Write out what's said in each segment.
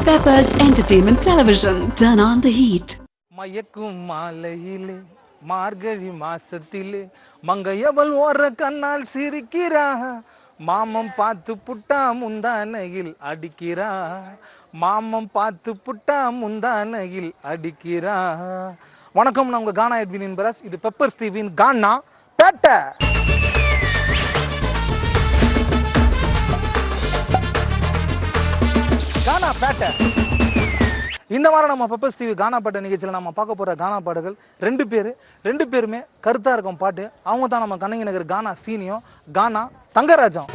Peppers Entertainment Television. Turn on the heat. மயக்கும் மாலையிலே மார்கழி மாசத்திலே மங்கையவள் ஓர கண்ணால் சிரிக்கிறா மாமம் பார்த்து புட்டா முந்தானையில் அடிக்கிறா மாமம் பார்த்து புட்டா முந்தானையில் அடிக்கிறா. வணக்கம், நான் உங்க கானா எட்வின் என்பரஸ். இது பெப்பர்ஸ் டிவியின் கானா பேட்டை. கானா பேட்டை. இந்த வாரம் நம்ம பெப்பர்ஸ் டிவி கானா பாட்டு நிகழ்ச்சியில் நம்ம பார்க்க போகிற கானா பாடுகள் ரெண்டு பேருமே கருத்தாக இருக்கும் பாட்டு. அவங்க தான் நம்ம கண்ணகி நகர் கானா சீனியும் கானா தங்கராஜம்.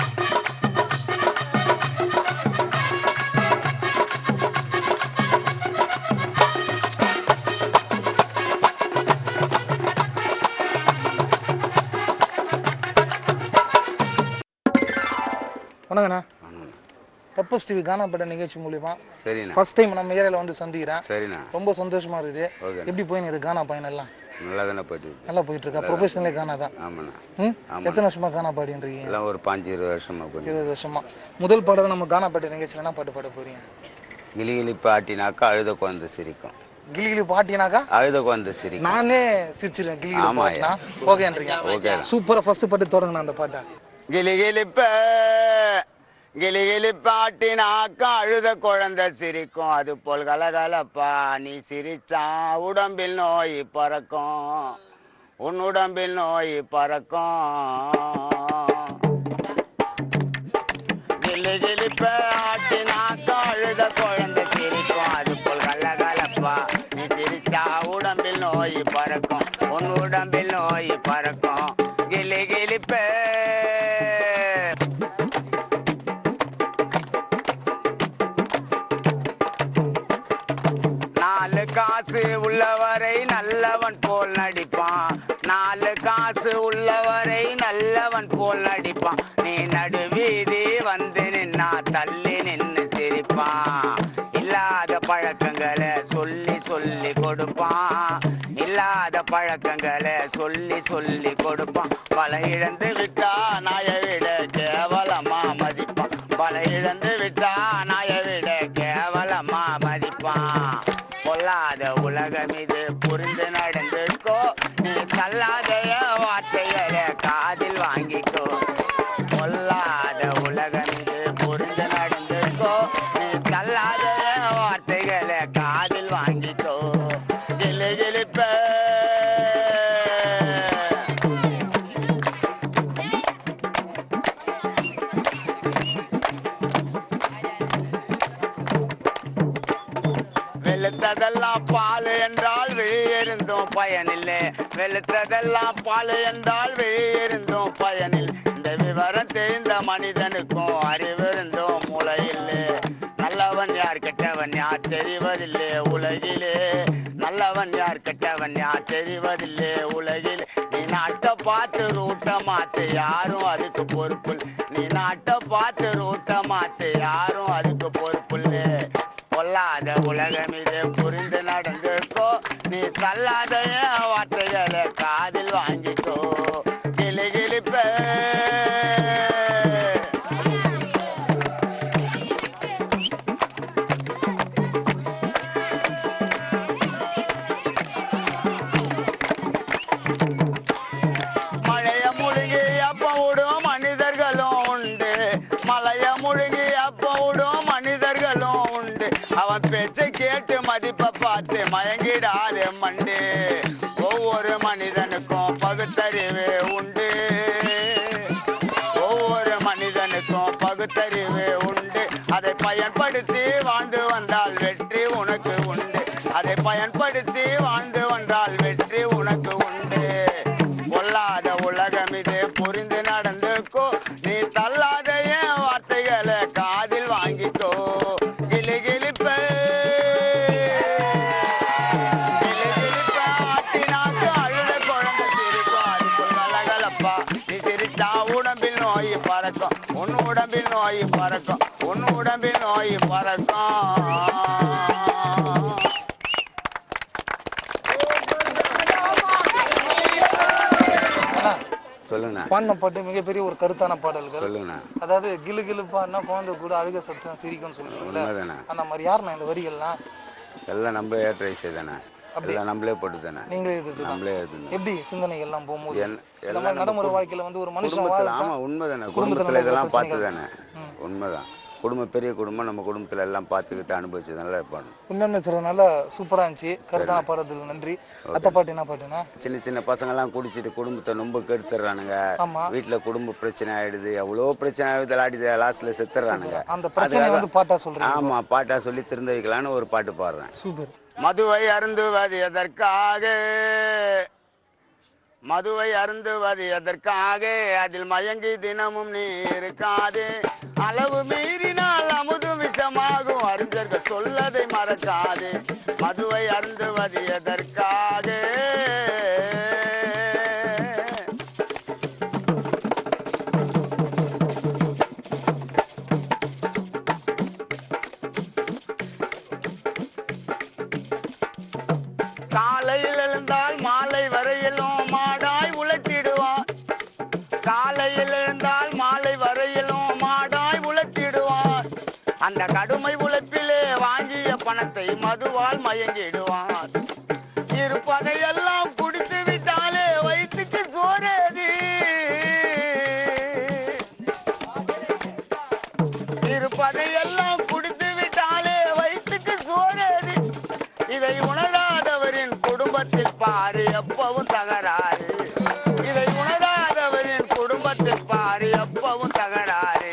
வணக்கண்ணா. பெப்பர்ஸ் டிவி கானா பாட்டு நிகழ்ச்சி மூலியமா சரிண்ணா ஃபர்ஸ்ட் டைம் நம்ம ஏரியாவில் வந்து சந்திக்கிறேன். சரிண்ணா, ரொம்ப சந்தோஷமா இருக்குது. எப்படி போயின்னு இது கானா பயணம் எல்லாம்? நல்லா தானே போயிட்டு நல்லா போயிட்டு இருக்கா? ப்ரொஃபஷனலே கானா தான். ஆமாண்ணா. எத்தனை வருஷமா கானா பாடின்றீங்க? எல்லாம் ஒரு 5-20 வருஷமா போய் 20 வருஷமா. முதல் பாடல் நம்ம கானா பாட்டு நிகழ்ச்சியில் என்ன பாட்டு பாட போறீங்க? கிளிகிளி பாட்டினாக்கா அழுத குழந்தை சிரிக்கும். கிளிகிளி பாட்டினாக்கா அழுத குழந்தை சிரிக்கும். நானே சிரிச்சிருவேன் கிளிகிளி பாட்டினா. ஓகேன்றீங்க? ஓகே. சூப்பரா ஃபர்ஸ்ட் பாட்டு தொடங்கணும் அந்த பாட்டை. கிளிகிளிப்ப கிளிகிளி பாட்டினாக்கா அழுத குழந்தை சிரிக்கும். அது போல் கலகலப்பா நீ சிரிச்சா உடம்பில் நோய் பறக்கும், உன் உடம்பில் நோய் பறக்கும். கிளிகிளிப்ப ஆட்டினாக்கா அழுத குழந்தை சிரிக்கும். அது போல் கலகலப்பா நீ சிரிச்சா உடம்பில் நோய் பறக்கும், உன் உடம்பில் நோய் பறக்கும். கிளிகிளிப்ப காசு உள்ளவரை நல்லவன் போல் நடிப்பான், 4 காசு உள்ளவரை நல்லவன் போல் நடிப்பான். நீ நடுவீதி வந்து நின்னா தள்ளி நின்று சிரிப்பான். இல்லாத பழக்கங்களை சொல்லி சொல்லி கொடுப்பான், இல்லாத பழக்கங்களை சொல்லி சொல்லி கொடுப்பான். பல இழந்து விட்டா நாயை விட கேவலமா மதிப்பான், பல இழந்து விட்டா நாயை விட கேவலமா மதிப்பான். பொல்லாத உலகம் இது புரிந்து நடந்துக்கோ, நீ தள்ளாதைய வார்த்தைகளை காதில் வாங்கிக்கோ. பொல்லாத உலகம் இது புரிந்து நடந்துக்கோ, நீ தள்ளாதைய வார்த்தைகளை காதில் வாங்கிக்கோ. கிளிகிளிப்ப வெளுத்ததெல்லாம் பால் என்றால் வெளியிருந்தும் பயனில்லை, வெளுத்ததெல்லாம் பால் என்றால் வெளியிருந்தும் பயனில். இந்த விவரம் தெரிந்த மனிதனுக்கும் அறிவிருந்தும் மூளையில்லை. நல்லவன் யார் கெட்டவன் யார் தெரிவதில்லை உலகிலே, நல்லவன் யார் கெட்டவன் யார் தெரிவதில்லை உலகில். நீ நாட்டை பார்த்து ரூட்டை மாத்து, யாரும் அதுக்கு பொறுப்பு. நீ நாட்டை பார்த்து ரூட்டை மாத்து, யாரும் அதுக்கு பொறுப்புல்லை. பொல்லாத உலகம் இது புரிந்து நடந்துக்கோ, நீ தள்ளாத வார்த்தைகளை காதில் வாங்கிக்கோ. கிளிகிளிப்ப மழைய முழுங்கி அப்ப விடும் மனிதர்களும் உண்டு, மலைய முழுங்கி அப்ப விடும் மனிதர்களும் உண்டு. அவன் பேச்சை கேட்டு மதிப்பை பார்த்து மயங்கிடாதே மண்டு. ஒவ்வொரு மனிதனுக்கும் பகுத்தறிவு உண்டு, ஒவ்வொரு மனிதனுக்கும் பகுத்தறிவு உண்டு. அதை பயன்படுத்தி வாழ்ந்து வந்தால் வெற்றி உனக்கு உண்டு, அதை பயன்படுத்தி வாழ்ந்து வந்தால் வெற்றி உனக்கு உண்டு. பொல்லாத உலகம் இது புரிந்து நடந்துக்கோ, நீ தள்ளாத என் வார்த்தைகளை காதில் வாங்கிக்கோ. கிளிகிளிப்ப ஆட்டினாக்கு அழுத குழந்தை சிரிக்கும். அதுக்குள் கலகலப்பா நீ சிரிச்சா உடம்பில் நோய் பறக்கும், உன் உடம்பில் நோய் பறக்கும், உன் உடம்பில் நோய் பறக்கும். சொல்லுங்க. பாடின பாட்டு மிகப்பெரிய ஒரு கருத்தான பாடல்கள். சொல்லுங்கண்ணா. அதாவது கிளு கிளுப்பான்னா குழந்தை கூட அழுக சத்தம் சிரிக்கும்னு சொல்லுவீங்கல்ல, அந்த மாதிரி யாருண்ணா இந்த வரிகள்லாம்? எல்லாம் நம்ம ஏற்ற இசை தானே, எல்லாம் நம்மளே போட்டு தானே, நீங்களே எழுதுறது? நம்மளே எழுதுங்க. எப்படி சிந்தனை எல்லாம் போகும்போது எல்லாம் நடைமுறை வாழ்க்கையில வந்து ஒரு மனுஷன் ஆமாம் உண்மைதானே, குடும்பத்தில் இதெல்லாம் பார்த்து தானே. உண்மைதான். குடும்பம் பெரிய குடும்பம், நம்ம குடும்பத்தில் எல்லாம் பார்த்துக்கிட்டு அனுபவிச்சதுனால பாடணும். உண்மையுமே சார் நல்லா சூப்பராக இருந்துச்சு. கருத்தான பாடுறதுக்கு நன்றி. அத்தை பாட்டு என்ன பாட்டுனா? சின்ன சின்ன பசங்கள்லாம் குடிச்சிட்டு குடும்பத்தை ரொம்ப கெடுத்துடுறானுங்க. வீட்டில் குடும்ப பிரச்சனை ஆகிடுது, எவ்வளோ பிரச்சனை ஆகுது, ஆடிது லாஸ்ட்டில் செத்துடுறானுங்க. அந்த பிரச்சனை வந்து பாட்டா சொல்கிறேன். ஆமாம், பாட்டா சொல்லி திருந்த வைக்கலான்னு ஒரு பாட்டு பாடுறேன். சூப்பர். மதுவை அருந்துவது எதற்காக, மதுவை அருந்துவது எதற்காக, அதில் மயங்கி தினமும் நீ இருக்காது, அளவு மீறினால் அமுதும் விஷமாகும், அறிஞர்கள் சொல்லதை மறக்காது, மதுவை அருந்துவது எதற்காக. காலையில் எழுந்தால் மாலை வரையிலும் மாடாய் உழைத்திடுவான், காலையில் எழுந்தால் மாலை வரையிலும் மாடாய் உழைத்திடுவான், அந்த கடுமை உழைப்பிலே வாங்கிய பணத்தை மதுவால் மயங்கிடுவான், இருப்பதையெல்லாம் குடித்து விட்டாலே வயிற்றுக்கு சோறேது, இருப்பதையெல்லாம் குடித்து விட்டாலே வயிற்றுக்கு சோறேது, இதை உணராதவரின் குடும்பத்தில் பாரு எப்பவும் தகராறு, இதை உணராதவரின் குடும்பத்தில் பாரு எப்பவும் தகராறு,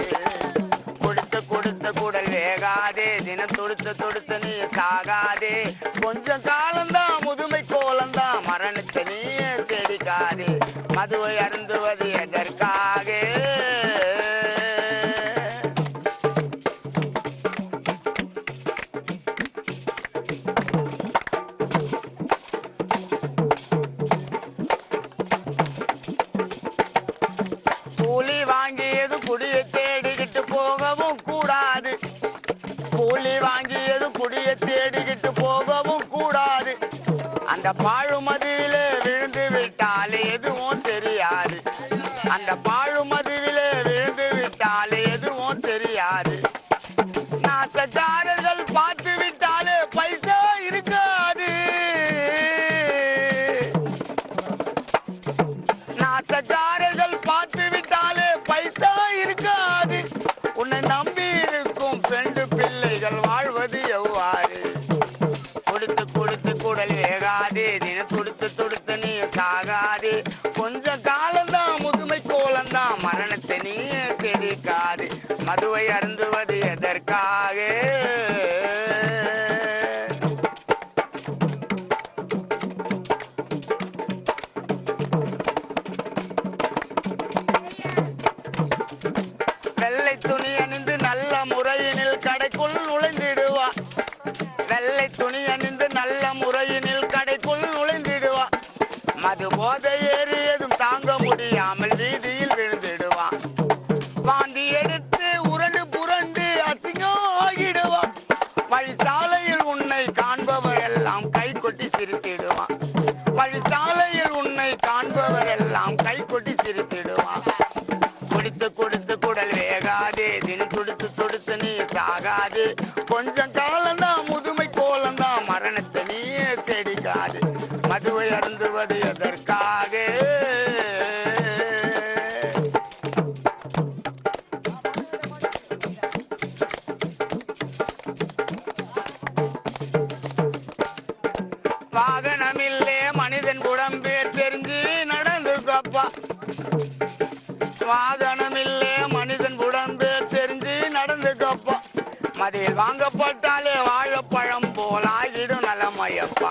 கொடுத்து கொடுத்து குடல் வேகாதே, தினம் தொடுத்து தொடுத்து நீ சாகாதே, கொஞ்சம் காலம்தான் முதுமை கோலம்தான், மரணத்தை நீயே தேடிக்காதே, மதுவை அருந்துவது எதற்காக. கூலி வாங்கியது குடியை தேடிக்கிட்டு போகவும் கூடாது, கூலி வாங்கியது குடியை தேடிக்கிட்டு போகவும் கூடாது, அந்த பாழுமதுவிலே விழுந்து விட்டாலே எதுவும் தெரியாது, அந்த பாழுமதுவிலே விழுந்து விட்டாலே எதுவும் தெரியாது, நாசக்காரர்கள் பார்த்து விட்டாலே பைசா இருக்காது, நாசக்காரர்கள் பார்த்து விட்டாலே பைசா இருக்காது, உன்னை நம்பி இருக்கும் பெண்டு பிள்ளைகள் வாழ்வது எவ்வாறு, கொடுத்து கொடுத்து குடல் வேகாதே, தினம் கொடுத்து கொடுத்து நீ சாகாதே, கொஞ்ச காலம்தான் முதுமை கோலம்தான், மரணத்தை நீயே தெரிக்காது, மதுவை அருந்துவது எதற்காக. வெள்ளை துணி அணிந்து நல்ல முறையினில் கடைக்குள் நுழைந்திடுவான், வெள்ளை துணி அணிந்து நல்ல முறையினில் கடைக்குள் நுழைந்திடுவான், மது போதை ஏறியதும் தாங்க முடியாமல் வீதியில் விழுந்திடுவான், வாந்தி எடுத்து உருண்டு புரண்டு அசிங்கம் ஆகிடுவான், வழிசாலையில் உன்னை காண்பவர் எல்லாம் கை கொட்டி சிரித்திடுவான், வழிசாலையில் உன்னை காண்பவர் எல்லாம் கை கொட்டி சிரித்திடுவான், குடித்து குடித்து குடல் வேகாதே, தினம் துடுத்து துடுத்து நீ சாகாது, கொஞ்சம் காலம்தான் முதுமை கோலம்தான், மரணத்தை நீயே தேடிக்காது, மதுவை அருந்துவது எதற்காக. வாகனமில்லே மனிதன் உடம்பே தெரிஞ்சு நடந்துக்கப்பா, வாகனமில்லே மனிதன் உடம்பே தெரிஞ்சு நடந்துக்கப்பா, மதியில் வாங்கப்பட்டாலே வாழைப்பழம் போல் ஆகிடும் நலமையப்பா,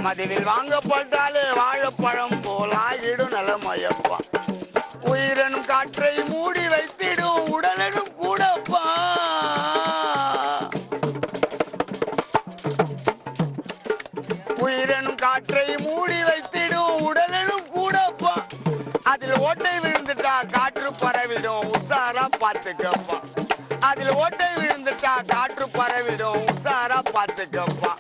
மதியில் வாங்கப்பட்டாலே வாழைப்பழம் போல் ஆகிடும் நலமையப்பா, உயிரனும் காற்றை மூடி வைத்திடும் உடலனும் கூடப்பா, உயிரனும் காற்றை மூடி வைத்திடும் உடலனும் கூடப்பா, அதில் ஓட்டை விழுந்துட்டா காற்று பரவிடும் உசாரா பார்த்துக்கப்பா, அதில் ஓட்டை விழுந்துட்டா காற்று பரவிடும் உசாரா பார்த்துக்கப்பா,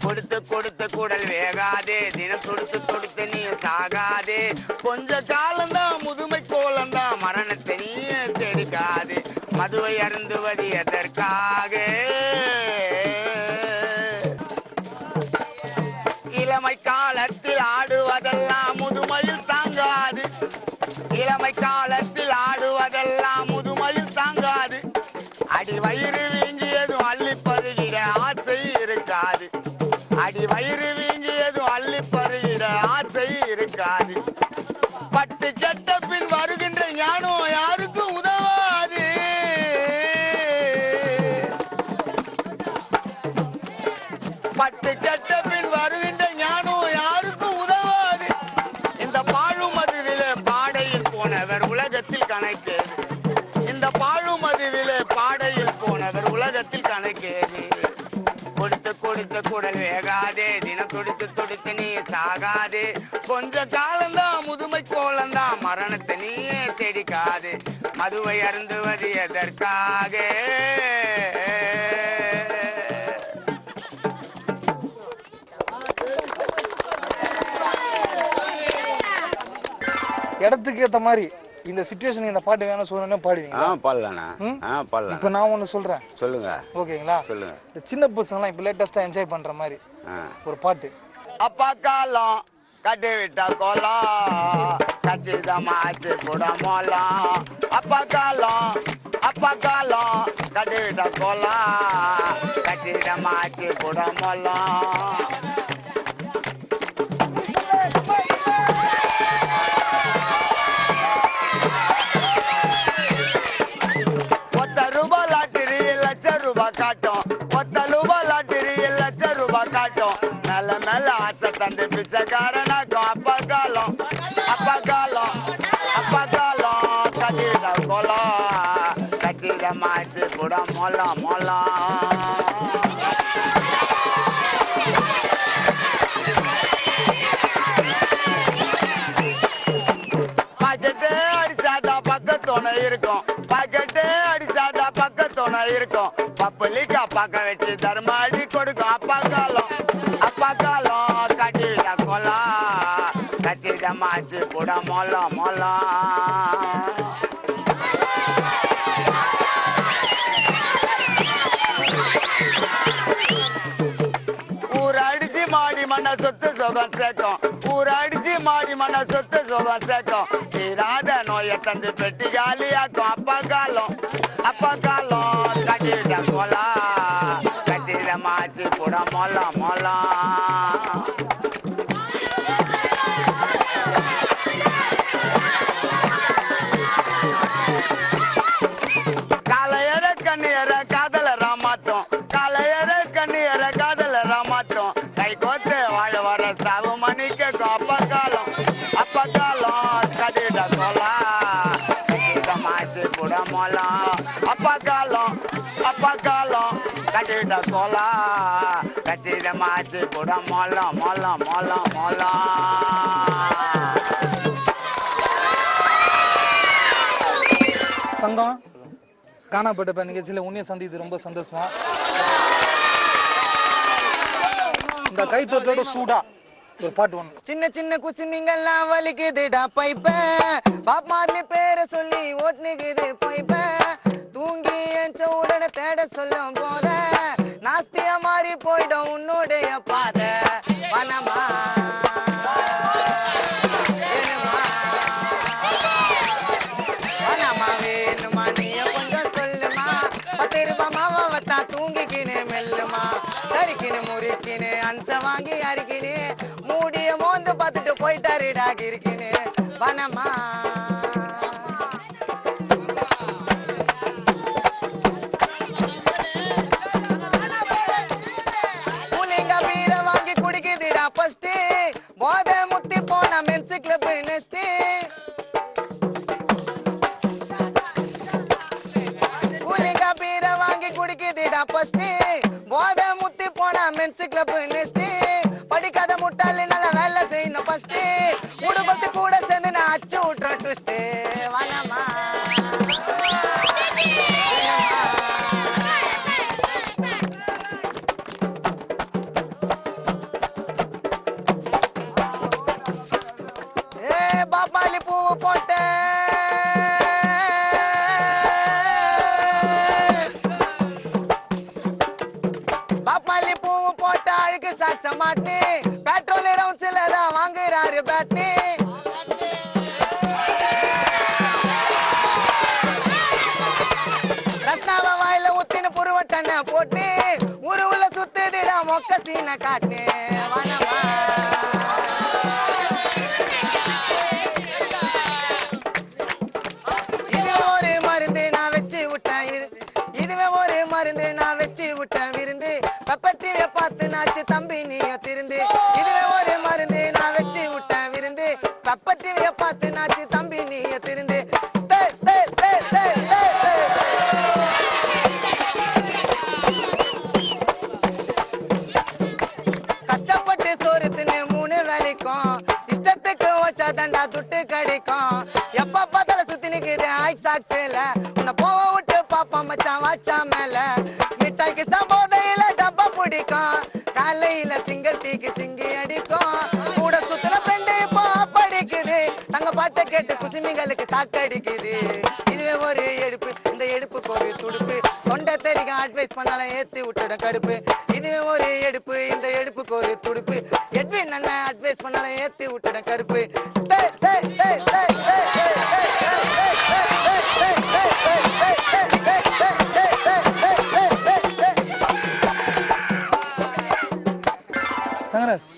கொடுத்து கொடுத்து குடல் வேகாதே, தினம் தொடுத்து தொடுத்து நீ சாகாதே, கொஞ்ச காலம்தான் முதுமை மதுவை அருந்துவது எதற்காக இளமை காலத்தில் ஆடுவதெல்லாம் முதுமையில் தாங்காது இளமை காலத்தில் ஆடுவதெல்லாம் முதுமையில் தாங்காது அடி வயிறு வீங்கியதும் அள்ளி பருகிட ஆசை இருக்காது அடி வயிறு வீங்கியதும் அள்ளி பருகிட ஆசை இருக்காது பட்டு கெட்ட பின் வருகின்ற ஞானம் யாருக்கும் உதவாது பட்டு கெட்ட பின் வருகின்ற ஞானம் யாருக்கும் உதவாது இந்த பாழும் மதுவிலே பாடையில் போனவர் உலகத்தில் கணக்கேது இந்த பாழும் மதுவிலே பாடையில் போனவர் உலகத்தில் கணக்கேது கொடுத்து கொடுத்து குடல் வேகாதே தினம் துடித்து துடித்து நீ சாகாதே கொஞ்ச காலம்தான் முதுமை கோலந்தான் மரணத்தை நீயே தேடிக்காது மதுவை அருந்துவது எதற்காக இடத்துக்கு ஏத்த மாதிரி இந்த சிச்சுவேஷன் இந்த பாட்டு வேணும் சொல்லணும்னா பாடுவீங்க பாடலாண்ணா பாடலாம் இப்போ நான் ஒன்று சொல்றேன் சொல்லுங்க ஓகேங்களா சொல்லுங்க இந்த சின்ன பசங்களாம் இப்போ லேட்டஸ்டா என்ஜாய் பண்ற மாதிரி ஒரு பாட்டு அப்பா காலம் கட்டி விட்ட கோலம் கச்சிதமாச்சு புட மோலம் அப்பா காலம் கட்டி விட்ட கோலம் கச்சிதமாச்சு புட மோலம் தந்து பிச்சைக்காரனாக்கும் அப்பா காலம் கட்டிட கோலம் கச்சிதமாச்சு புட மோலம் பாக்கெட்டு அடிச்சாதா பக்கத்தோணை இருக்கும் பாக்கெட்டு அடிச்சாதா பக்கத்தோணை இருக்கும் பப்புலிக்கா பக்க வச்சு தர்மாடி கொடுக்கும் அப்பா காலம் கட்டிட கோலம் கச்சிதமாச்சு புட மோலம் ஊரடிச்சு மாடி மண்ண சொத்து சுகம் சேர்க்கும் ஊரடிச்சு மாடி மண்ண சொத்து சுகம் சேர்க்கும் தீராத நோயை தந்து பெட்டி காலியாக்கும் அப்பா காலம் கட்டிட கோலம் கச்சிதமாச்சு புட மோலம் காலையர கண்ணியர காதலரா மாத்தோம் காலையர கண்ணியர காதலரா மாத்தோம் கை கோத்து வாழ வர சாவு மணிக்கு அப்பா காலம் கட்டிட கோலம் கச்சிதமாச்சு புட மோலம் அப்பா காலம் கட்டிட கோலம் கச்சிதமாச்சு புட மோலம் தங்கம் காணாப்பட்ட நிகழ்ச்சியில் உன்னைய சந்தித்து ரொம்ப சந்தோஷமா இந்த கைத்தொட்டோட சூடா ஒரு பாட்டு ஒண்ணு சின்ன சின்ன குசுமிங்கெல்லாம் வலிக்குதுடா பைப்ப பாப்மார்னு பேரை சொல்லி ஓட்டுனுக்குது பைப்ப தூங்கி என் உடனே தேட சொல்லும் போத நாஸ்தியா மாறி போயிடும் உன்னுடைய பாத வனமா வேணுமா நீய கொஞ்சம் சொல்லுமா 10 ரூபாய் மாவத்தா தூங்கிக்கினு மெல்லுமா கறிக்கினு முறிக்கினு அன்ச வாங்கி அரிக்கினு மூடிய மோந்து பார்த்துட்டு போயிட்டாருடா கிரிக்கினு வனமா புலிங்க பீரை வாங்கி குடிக்குதுடா ஃபர்ஸ்ட் போத முத்தி போன மென்ஸ் கிளப் நெஸ்ட் புலிங்க பீரை வாங்கி குடிக்குதுடா ஃபர்ஸ்ட் போத முத்தி போன மென்ஸ் கிளப் நெஸ்ட் படிக்காத முட்டாளி நல்ல வேலை செய்யணும் ஃபர்ஸ்ட் குடும்பத்து கூட சேர்ந்து நான் அச்சு விட்டுற ட்விஸ்ட் வனமா பாப்பாளி பூ போட்ட மாட்னி பெட்ரோல் ரவுண்ட்ஸ்ல தான் வாங்குறாரு பேட்னி ரஸ்னாவ வாயில ஊத்தின புருவட்டன போட்டு ஊரு உள்ள சுத்துதிடா மொக்க சீன காட்டு வனமா இதுவே ஒரு மருந்து நான் வச்சு விட்டேன் விருந்து பப்பட்டிய பார்த்து நாச்சு தம்பி நீய திருந்து இதுவே ஒரு மருந்து நான் வச்சு விட்டேன் விருந்து பப்பட்டிய பார்த்து நாச்சு தம்பி நீய திருந்து கஷ்டப்பட்டு சோறு தின்னு 3 வேலைக்கும் இஷ்டத்துக்கு வச்சா தண்டா துட்டு கிடைக்கும் எப்ப பார்த்தாலும் சுத்தி நிக்குது ஆக்ஸ் ஆக்ஸேல உன்னை போக விட்டு பாப்பா மச்சான் வாச்சா மேல மிட்டாய்க்கு சம்போதையில டப்பா பிடிக்கும் காலையில சிங்கிள் டீக்கு சிங்கி அடிக்கும் கூட சுத்துல ஃப்ரெண்டு இப்போ படிக்குது தங்க பாட்டை கேட்டு குசிமிகளுக்கு சாக்கடிக்குது இதுவே ஒரு எடுப்பு இந்த எடுப்புக்கு ஒரு துடுப்பு தொண்டை தெரிக்க அட்வைஸ் பண்ணாலும் ஏத்தி விட்டுட கடுப்பு இதுவே ஒரு எடுப்பு இந்த எடுப்புக்கு ஒரு துடுப்பு எட்வின் அண்ணன் அட்வைஸ் பண்ணாலும் ஏத்தி விட்டுட கடுப்பு தங்கராஜ்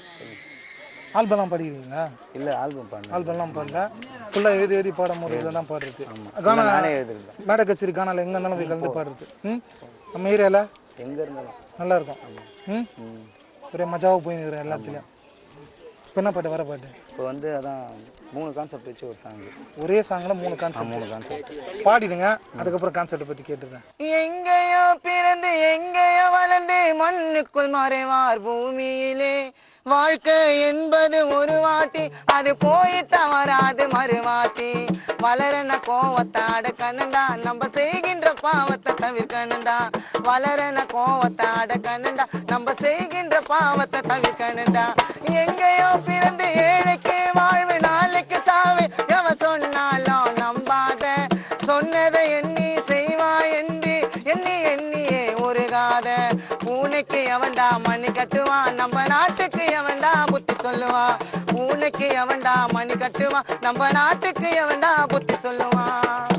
ஆல்பம்லாம் படிக்கிறீங்களா? இல்லை, ஆல்பம்லாம் பாடல, ஃபுல்லாக எழுதி பாட முடியல தான் பாடுறது. கானா நானே எழுதுறது. மேடை கச்சேரி கானால எங்கே இருந்தாலும் போய் கலந்து பாடுறது. நம்ம ஏரியாவில் எங்கே இருந்தாலும் நல்லா இருக்கும். ஒரே மஜாவாக போயின்னு எல்லாத்துலேயும். இப்போ என்ன பாட்டு வர பாட்டு? இப்போ வந்து அதான் 3 கான்செப்ட் வச்சு ஒரு சாங். ஒரே சாங்கில் 3 கான்செப்ட் பாடிடுங்க. அதுக்கப்புறம் கான்செப்டை பற்றி கேட்டுருக்கேன். எங்கேயோ பிறந்து எங்கேயோ வளர்ந்து மண்ணுக்குள் மறைவார் பூமியிலே வாழ்க்கை என்பது ஒரு வாட்டி அது போயிட்டா வராது மறுவாட்டி வளரன கோவத்தை அடக்கணுண்டா நம்ம செய்கின்ற பாவத்தை தவிர்க்கணுண்டா வளரன கோவத்தை அடக்கணுண்டா நம்ம செய்கின்ற பாவத்தை தவிர்க்கணுண்டா எங்கேயோ பிறந்து ஏழைக்கு வாழ்வு நாளைக்கு சாவு எவ சொன்னாலும் நம்பாத சொன்னதை எண்ணி செய்வா என்று எண்ணியே உருகாத பூனைக்கு எவன்டா மணி கட்டுவான் நம்ம நாட்டுக்கு எவன்டா புத்தி சொல்லுவான் பூனைக்கு எவன்டா மணி கட்டுவான் நம்ம நாட்டுக்கு எவன்டா புத்தி சொல்லுவான்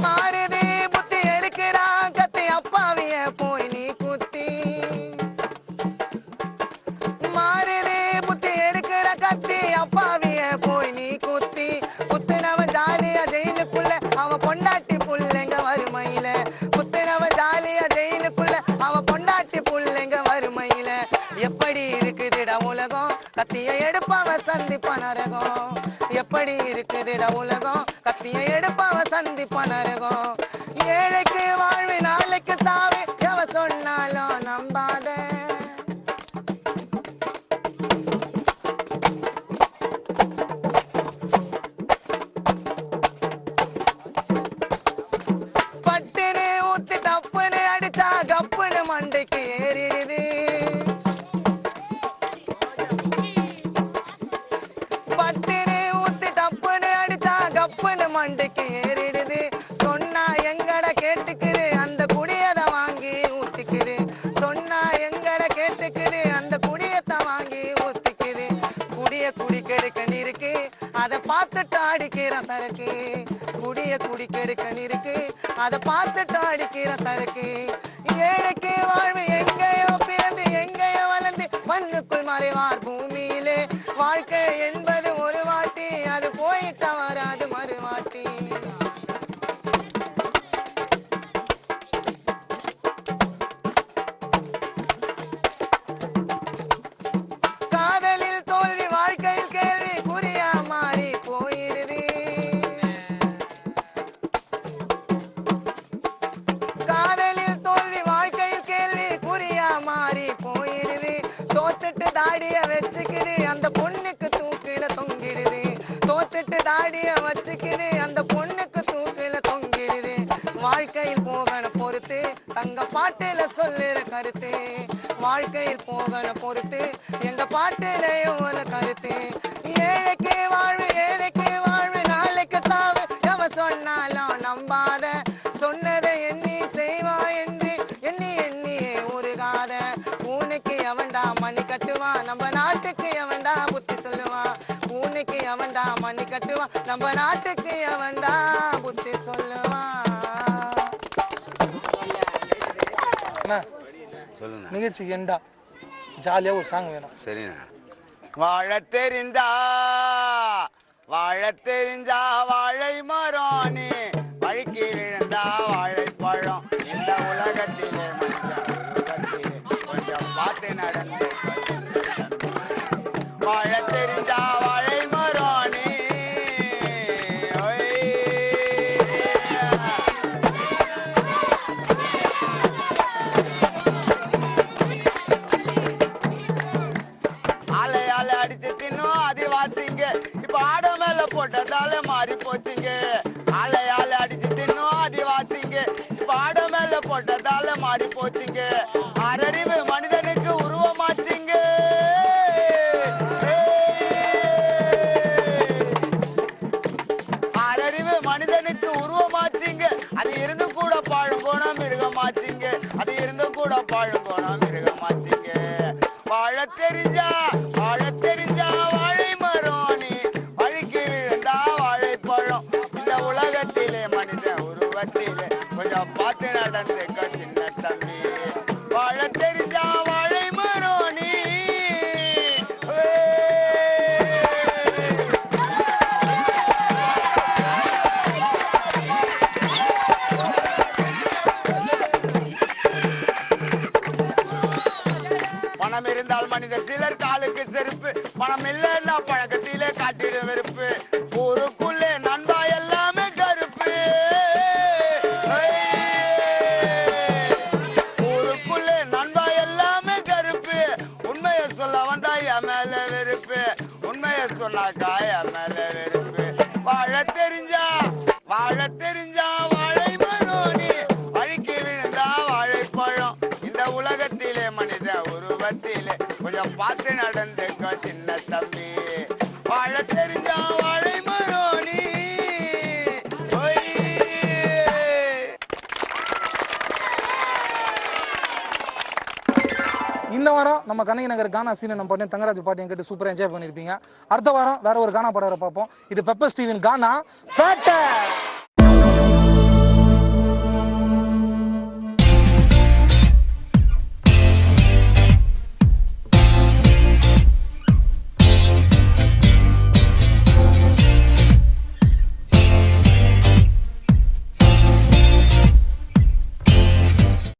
மாறுதே புத்தி எடுக்கிறான் கத்தி அப்பாவிய போய் நீ குத்தி மாறுதே புத்தி எடுக்கிற கத்தி அப்பாவிய போய் நீ குத்தி புத்துனவன் ஜாலியா ஜெயிலுக்குள்ள அவன் பொண்டாட்டி புள்ளைங்க வறுமையில புத்துனவன் ஜாலியா ஜெயிலுக்குள்ள அவன் பொண்டாட்டி புள்ளைங்க வறுமையில எப்படி இருக்குதுடா உலகம் கத்திய எடுப்பவன் சந்திப்ப நரகம் எப்படி இருக்குதுடா உலகம் கத்திய எடுப்பவன் சந்திப்ப நரகம் ஏழைக்கு வாழ்வு நாளைக்கு சாவு எவ சொன்னாலும் நம்பாத பட்டுன்னு ஊத்தி டப்புன்னு அடிச்சா கப்புன்னு மண்டைக்கு ஏறிடுது பட்டுன்னு ஊத்தி டப்புன்னு அடிச்சா கப்புன்னு மண்டைக்கு ஏறிடுது சொன்னா எங்கட கேட்டுக்குது அந்த குடியத வாங்கி ஊத்திக்குது சொன்னா எங்கட கேட்டுக்குது அந்த குடியத்தை வாங்கி ஊத்திக்குது குடிய குடி கெடுக்க இருக்கு அதை பார்த்துட்டு அடிக்கிற சரக்கு குடிய குடி கெடுக்க இருக்கு அதை பார்த்துட்டு அடிக்கிற சரக்கு ஏழைக்கு வாழ்வு எங்கேயோ பிறந்து எங்கேயோ வளர்ந்து மண்ணுக்குள் மறைவார் பூமியிலே வாழ்க்கை என்பது ஒரு வாட்டி அது போயிட்ட வராது மறுவாட்டி காதலில் தோல்வி வாழ்க்கையில் கேள்வி குறியா மாறி போயிடுது காதலில் தோல்வி வாழ்க்கையில் கேள்வி குறியா மாறி போயிடுது தோத்துட்டு தாடிய வச்சுக்குது அந்த பொண்ணுக்கு தூக்கில தொங்கிடுது தோத்துட்டு தாடிய வச்சுக்குது அந்த பொண்ணுக்கு தூக்கில தொங்கிடுது வாழ்க்கையில் போகன பொறுத்து தங்க பாட்டுல சொல்லுற கருத்து வாழ்க்கையில் போகன பொறுத்து எங்க பாட்டுலயும் ஒரு கருத்து ஏழைக்கு வாழ்வு நாளைக்கு சாவு எவ சொன்னாலும் நம்ப கட்டுவான் நம்ம நாட்டுக்கு எவன்டா புத்தி சொல்லுவான் பூனைக்கு எவன்டா மணி கட்டுவான் நம்ம நாட்டுக்கு எவன்டா புத்தி சொல்லுவான் சொல்லுங்க நிகழ்ச்சி ஏண்டா ஜாலியா ஒரு சாங் வேணும். சரிண்ணா. வாழ தெரிஞ்சா வாழை மரம் நீ வழுக்கி விழுந்தா வாழைப்பழம் இந்த உலகத்திலே மனிதத்திலே கொஞ்சம் பார்த்து நடந்து வாழ தெரிஞ்சா வாழை மரம் நீ ஆலை அடிச்சு தின்னும் ஆதிவாசிங்க இப்ப ஆட மேல போட்டதால மாறி போச்சுங்க ஆலை அடிச்சு தின்னும் ஆதிவாசிங்க இப்ப ஆட மேல போட்டதால மாறி போச்சுங்க ஆறறிவு மனிதனுக்கு உருவமாச்சுங்க ஆறறிவு மனிதனுக்கு உருவமாச்சுங்க அது இருந்து கூட பாழுங்கோணம் மிருகமாச்சுங்க அது இருந்து கூட பாழுங்கோணம் மிருகமாச்சுங்க வாழ தெரிஞ்சா வாழை மரம் நீ வழுக்கி விழுந்தா வாழைப்பழம் இந்த உலகத்திலே மனித உருவத்திலே கொஞ்சம் பார்த்து நடந்துக்க சின்ன தம்பி வாழ தெரிஞ்சா வாழை மரம் நீ பணம் இருந்தால் மனிதர் சிலர் காலுக்கு செருப்பு பணம் இல்லைன்னா பழக்கத்திலே காட்டிடு வெறுப்பு ஊருக்குள்ளே நண்பா எல்லாமே கருப்பு ஊருக்குள்ளே நண்பா எல்லாமே கருப்பு உண்மையை சொல்ல வந்தா என் மேல வெறுப்பு உண்மையை சொன்னாக்கா என் மேல வெறுப்பு வாழ தெரிஞ்சா வாழை மரம் நீ வழுக்கி விழுந்தா வாழைப்பழம் இந்த உலகத்திலே மனித உருவத்திலே கொஞ்சம் பார்த்து நடந்துக்க சின்ன தம்பி வாழ தெரிஞ்சா வாழை மரம் நீ இந்த வாரம் நம்ம கண்ணகி நகர் கானா சீனை நம்ம பண்ணி தங்கராஜ் பாட்டியும் கேட்டு சூப்பராக என்ஜாய் பண்ணியிருப்பீங்க. அடுத்த வாரம் வேற ஒரு கானா பாடகரை பார்ப்போம். இது பெப்பர் ஸ்டீவன் கானா பேட்டை.